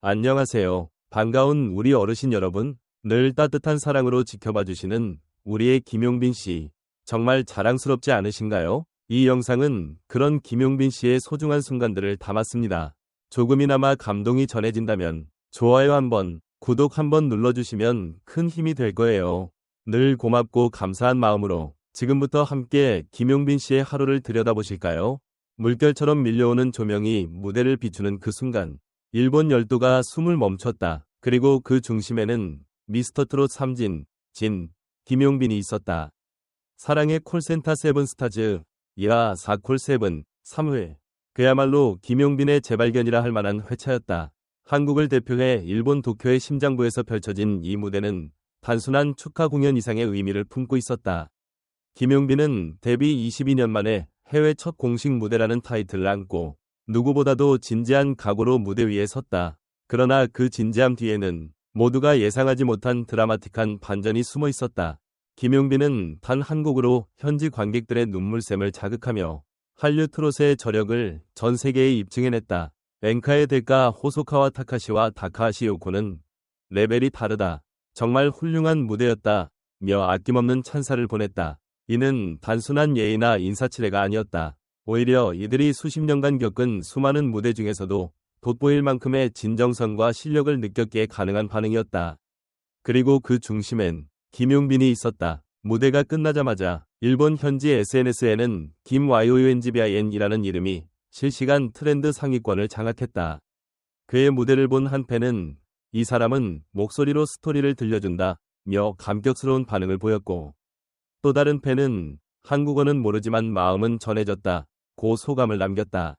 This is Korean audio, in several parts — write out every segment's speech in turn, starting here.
안녕하세요. 반가운 우리 어르신 여러분. 늘 따뜻한 사랑으로 지켜봐 주시는 우리의 김용빈 씨. 정말 자랑스럽지 않으신가요? 이 영상은 그런 김용빈 씨의 소중한 순간들을 담았습니다. 조금이나마 감동이 전해진다면 좋아요 한번, 구독 한번 눌러주시면 큰 힘이 될 거예요. 늘 고맙고 감사한 마음으로 지금부터 함께 김용빈 씨의 하루를 들여다보실까요? 물결처럼 밀려오는 조명이 무대를 비추는 그 순간 일본 열도가 숨을 멈췄다. 그리고 그 중심에는 미스터트롯 3진, 김용빈이 있었다. 사랑의 콜센터 세븐스타즈, 이하 4콜7, 3회. 그야말로 김용빈의 재발견이라 할 만한 회차였다. 한국을 대표해 일본 도쿄의 심장부에서 펼쳐진 이 무대는 단순한 축하 공연 이상의 의미를 품고 있었다. 김용빈은 데뷔 22년 만에 해외 첫 공식 무대라는 타이틀을 안고 누구보다도 진지한 각오로 무대 위에 섰다. 그러나 그 진지함 뒤에는 모두가 예상하지 못한 드라마틱한 반전이 숨어 있었다. 김용빈은 단 한 곡으로 현지 관객들의 눈물샘을 자극하며 한류 트롯의 저력을 전 세계에 입증해냈다. 엔카의 대가 호소카와 타카시와 다카하시 요코는 레벨이 다르다. 정말 훌륭한 무대였다. 며 아낌없는 찬사를 보냈다. 이는 단순한 예의나 인사치레가 아니었다. 오히려 이들이 수십 년간 겪은 수많은 무대 중에서도 돋보일 만큼의 진정성과 실력을 느꼈기에 가능한 반응이었다. 그리고 그 중심엔 김용빈이 있었다. 무대가 끝나자마자 일본 현지 SNS에는 김YOUNGBIN이라는 이름이 실시간 트렌드 상위권을 장악했다. 그의 무대를 본 한 팬은 이 사람은 목소리로 스토리를 들려준다 며 감격스러운 반응을 보였고, 또 다른 팬은 한국어는 모르지만 마음은 전해졌다 고 소감을 남겼다.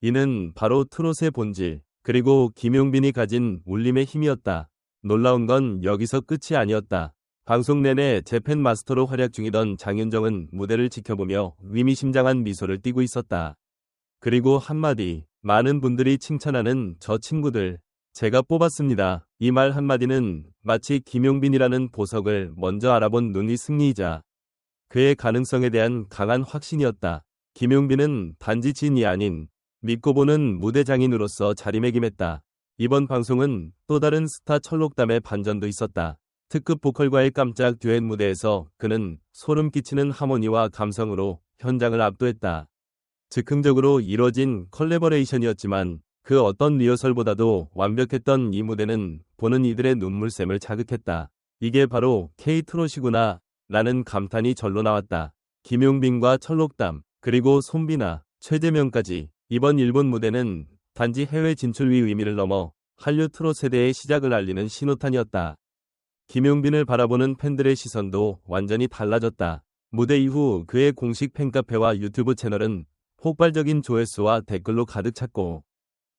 이는 바로 트롯의 본질, 그리고 김용빈이 가진 울림의 힘이었다. 놀라운 건 여기서 끝이 아니었다. 방송 내내 재팬 마스터로 활약 중이던 장윤정은 무대를 지켜보며 의미심장한 미소를 띠고 있었다. 그리고 한마디, 많은 분들이 칭찬하는 저 친구들, 제가 뽑았습니다. 이 말 한마디는 마치 김용빈이라는 보석을 먼저 알아본 눈이 승리이자 그의 가능성에 대한 강한 확신이었다. 김용빈은 단지 진이 아닌 믿고 보는 무대 장인으로서 자리매김했다. 이번 방송은 또 다른 스타 철록담의 반전도 있었다. 특급 보컬과의 깜짝 듀엣 무대에서 그는 소름 끼치는 하모니와 감성으로 현장을 압도했다. 즉흥적으로 이뤄진 컬래버레이션이었지만 그 어떤 리허설보다도 완벽했던 이 무대는 보는 이들의 눈물샘을 자극했다. 이게 바로 K-트롯이구나 라는 감탄이 절로 나왔다. 김용빈과 철록담, 그리고 손비나, 최재명까지 이번 일본 무대는 단지 해외 진출 위 의미를 넘어 한류 트롯 세대의 시작을 알리는 신호탄이었다. 김용빈을 바라보는 팬들의 시선도 완전히 달라졌다. 무대 이후 그의 공식 팬카페와 유튜브 채널은 폭발적인 조회수와 댓글로 가득 찼고,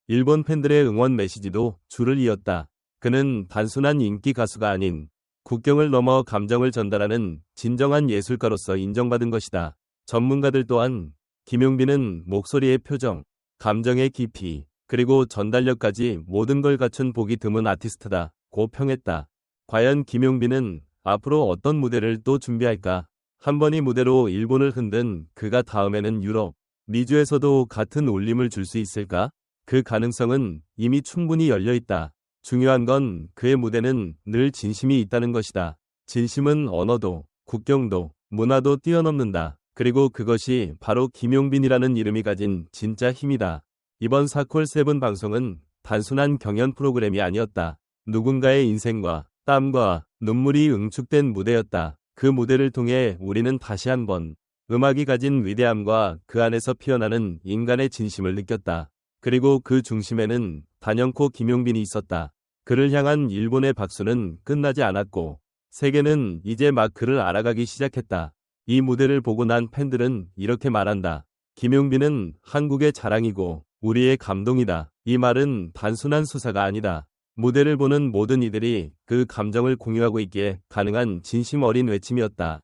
일본 팬들의 응원 메시지도 줄을 이었다. 그는 단순한 인기 가수가 아닌 국경을 넘어 감정을 전달하는 진정한 예술가로서 인정받은 것이다. 전문가들 또한 김용빈은 목소리의 표정, 감정의 깊이, 그리고 전달력까지 모든 걸 갖춘 보기 드문 아티스트다 고 평했다. 과연 김용빈은 앞으로 어떤 무대를 또 준비할까? 한 번이 무대로 일본을 흔든 그가 다음에는 유럽, 미주에서도 같은 울림을 줄 수 있을까? 그 가능성은 이미 충분히 열려있다. 중요한 건 그의 무대는 늘 진심이 있다는 것이다. 진심은 언어도, 국경도, 문화도 뛰어넘는다. 그리고 그것이 바로 김용빈이라는 이름이 가진 진짜 힘이다. 이번 4콜7 방송은 단순한 경연 프로그램이 아니었다. 누군가의 인생과 땀과 눈물이 응축된 무대였다. 그 무대를 통해 우리는 다시 한번 음악이 가진 위대함과 그 안에서 피어나는 인간의 진심을 느꼈다. 그리고 그 중심에는 단연코 김용빈이 있었다. 그를 향한 일본의 박수는 끝나지 않았고, 세계는 이제 막 그를 알아가기 시작했다. 이 무대를 보고 난 팬들은 이렇게 말한다. 김용빈은 한국의 자랑이고 우리의 감동이다. 이 말은 단순한 수사가 아니다. 무대를 보는 모든 이들이 그 감정을 공유하고 있기에 가능한 진심 어린 외침이었다.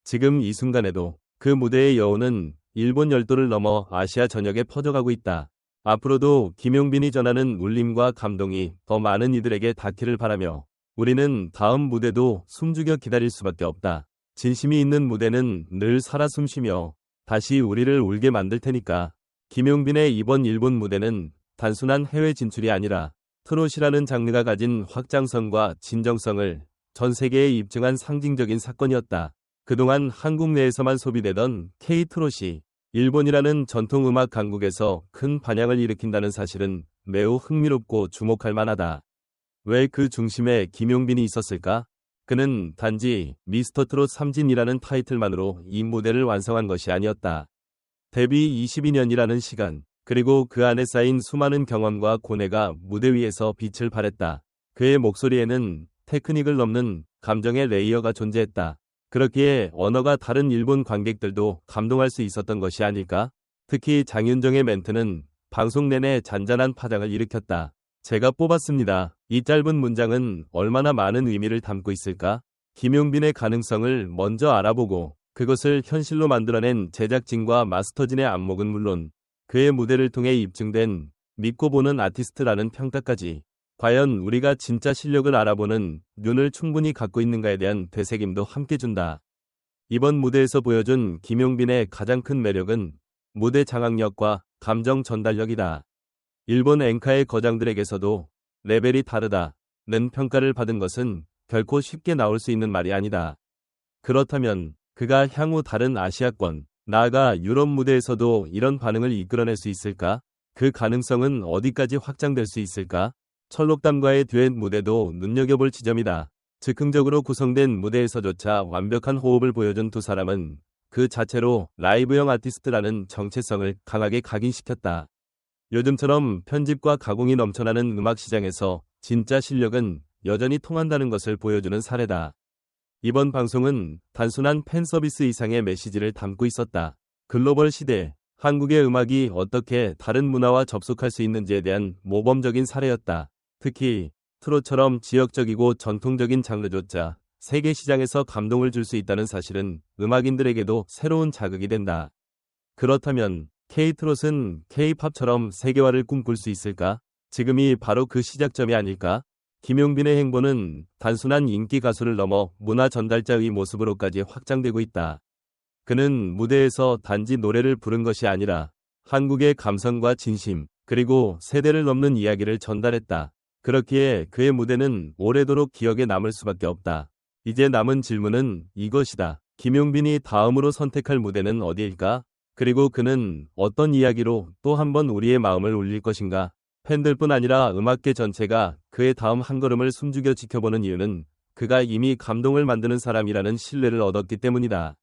지금 이 순간에도 그 무대의 여운은 일본 열도를 넘어 아시아 전역에 퍼져가고 있다. 앞으로도 김용빈이 전하는 울림과 감동이 더 많은 이들에게 닿기를 바라며 우리는 다음 무대도 숨죽여 기다릴 수밖에 없다. 진심이 있는 무대는 늘 살아 숨쉬며 다시 우리를 울게 만들 테니까. 김용빈의 이번 일본 무대는 단순한 해외 진출이 아니라 트롯이라는 장르가 가진 확장성과 진정성을 전 세계에 입증한 상징적인 사건이었다. 그동안 한국 내에서만 소비되던 K-트롯이 일본이라는 전통음악 강국에서 큰 반향을 일으킨다는 사실은 매우 흥미롭고 주목할 만하다. 왜 그 중심에 김용빈이 있었을까? 그는 단지 미스터 트롯 3진이라는 타이틀만으로 이 무대를 완성한 것이 아니었다. 데뷔 22년이라는 시간, 그리고 그 안에 쌓인 수많은 경험과 고뇌가 무대 위에서 빛을 발했다. 그의 목소리에는 테크닉을 넘는 감정의 레이어가 존재했다. 그렇기에 언어가 다른 일본 관객들도 감동할 수 있었던 것이 아닐까? 특히 장윤정의 멘트는 방송 내내 잔잔한 파장을 일으켰다. 제가 뽑았습니다. 이 짧은 문장은 얼마나 많은 의미를 담고 있을까? 김용빈의 가능성을 먼저 알아보고 그것을 현실로 만들어낸 제작진과 마스터진의 안목은 물론 그의 무대를 통해 입증된 믿고 보는 아티스트라는 평가까지 과연 우리가 진짜 실력을 알아보는 눈을 충분히 갖고 있는가에 대한 되새김도 함께 준다. 이번 무대에서 보여준 김용빈의 가장 큰 매력은 무대 장악력과 감정 전달력이다. 일본 엔카의 거장들에게서도 레벨이 다르다는 평가를 받은 것은 결코 쉽게 나올 수 있는 말이 아니다. 그렇다면 그가 향후 다른 아시아권, 나아가 유럽 무대에서도 이런 반응을 이끌어낼 수 있을까? 그 가능성은 어디까지 확장될 수 있을까? 철록담과의 듀엣 무대도 눈여겨볼 지점이다. 즉흥적으로 구성된 무대에서조차 완벽한 호흡을 보여준 두 사람은 그 자체로 라이브형 아티스트라는 정체성을 강하게 각인시켰다. 요즘처럼 편집과 가공이 넘쳐나는 음악 시장에서 진짜 실력은 여전히 통한다는 것을 보여주는 사례다. 이번 방송은 단순한 팬 서비스 이상의 메시지를 담고 있었다. 글로벌 시대, 한국의 음악이 어떻게 다른 문화와 접속할 수 있는지에 대한 모범적인 사례였다. 특히 트롯처럼 지역적이고 전통적인 장르조차 세계 시장에서 감동을 줄 수 있다는 사실은 음악인들에게도 새로운 자극이 된다. 그렇다면 K-트롯은 K-팝처럼 세계화를 꿈꿀 수 있을까? 지금이 바로 그 시작점이 아닐까? 김용빈의 행보는 단순한 인기 가수를 넘어 문화 전달자의 모습으로까지 확장되고 있다. 그는 무대에서 단지 노래를 부른 것이 아니라 한국의 감성과 진심, 그리고 세대를 넘는 이야기를 전달했다. 그렇기에 그의 무대는 오래도록 기억에 남을 수밖에 없다. 이제 남은 질문은 이것이다. 김용빈이 다음으로 선택할 무대는 어디일까? 그리고 그는 어떤 이야기로 또 한 번 우리의 마음을 울릴 것인가? 팬들뿐 아니라 음악계 전체가 그의 다음 한 걸음을 숨죽여 지켜보는 이유는 그가 이미 감동을 만드는 사람이라는 신뢰를 얻었기 때문이다.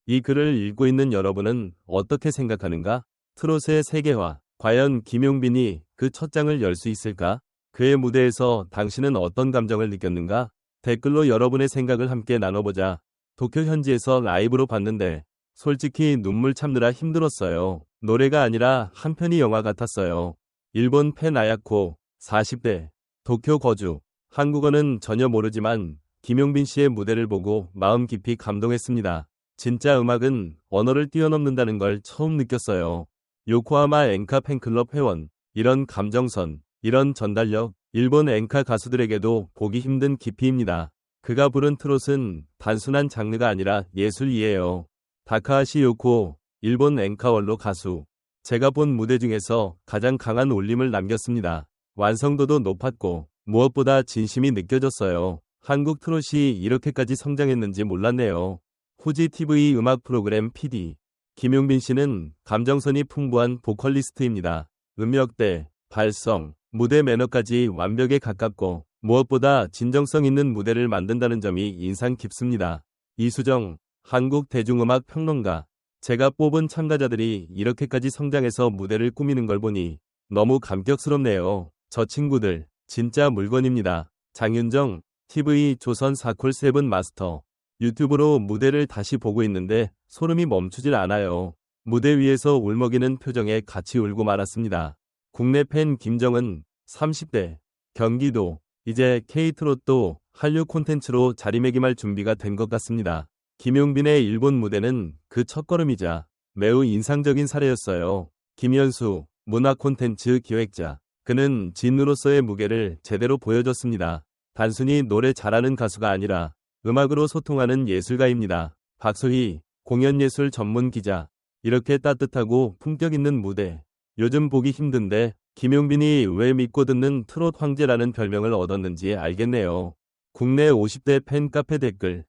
이 글을 읽고 있는 여러분은 어떻게 생각하는가? 트롯의 세계화, 과연 김용빈이 그 첫 장을 열 수 있을까? 그의 무대에서 당신은 어떤 감정을 느꼈는가? 댓글로 여러분의 생각을 함께 나눠보자. 도쿄 현지에서 라이브로 봤는데 솔직히 눈물 참느라 힘들었어요. 노래가 아니라 한 편의 영화 같았어요. 일본 팬 아야코, 40대, 도쿄 거주. 한국어는 전혀 모르지만 김용빈 씨의 무대를 보고 마음 깊이 감동했습니다. 진짜 음악은 언어를 뛰어넘는다는 걸 처음 느꼈어요. 요코하마 엔카 팬클럽 회원, 이런 감정선, 이런 전달력, 일본 엔카 가수들에게도 보기 힘든 깊이입니다. 그가 부른 트롯은 단순한 장르가 아니라 예술이에요. 다카하시 요코, 일본 엔카 원로 가수. 제가 본 무대 중에서 가장 강한 울림을 남겼습니다. 완성도도 높았고 무엇보다 진심이 느껴졌어요. 한국 트롯이 이렇게까지 성장했는지 몰랐네요. 후지 TV 음악 프로그램 PD 김용빈 씨는 감정선이 풍부한 보컬리스트입니다. 음역대, 발성, 무대 매너까지 완벽에 가깝고 무엇보다 진정성 있는 무대를 만든다는 점이 인상 깊습니다. 이수정, 한국 대중음악 평론가. 제가 뽑은 참가자들이 이렇게까지 성장해서 무대를 꾸미는 걸 보니 너무 감격스럽네요. 저 친구들 진짜 물건입니다. 장윤정, TV 조선 사콜 세븐 마스터. 유튜브로 무대를 다시 보고 있는데 소름이 멈추질 않아요. 무대 위에서 울먹이는 표정에 같이 울고 말았습니다. 국내 팬 김정은, 30대, 경기도. 이제 K-트롯도 한류 콘텐츠로 자리매김할 준비가 된 것 같습니다. 김용빈의 일본 무대는 그 첫걸음이자 매우 인상적인 사례였어요. 김현수, 문화 콘텐츠 기획자. 그는 진으로서의 무게를 제대로 보여줬습니다. 단순히 노래 잘하는 가수가 아니라 음악으로 소통하는 예술가입니다. 박소희, 공연예술 전문 기자. 이렇게 따뜻하고 품격 있는 무대. 요즘 보기 힘든데 김용빈이 왜 믿고 듣는 트롯 황제라는 별명을 얻었는지 알겠네요. 국내 50대 팬카페 댓글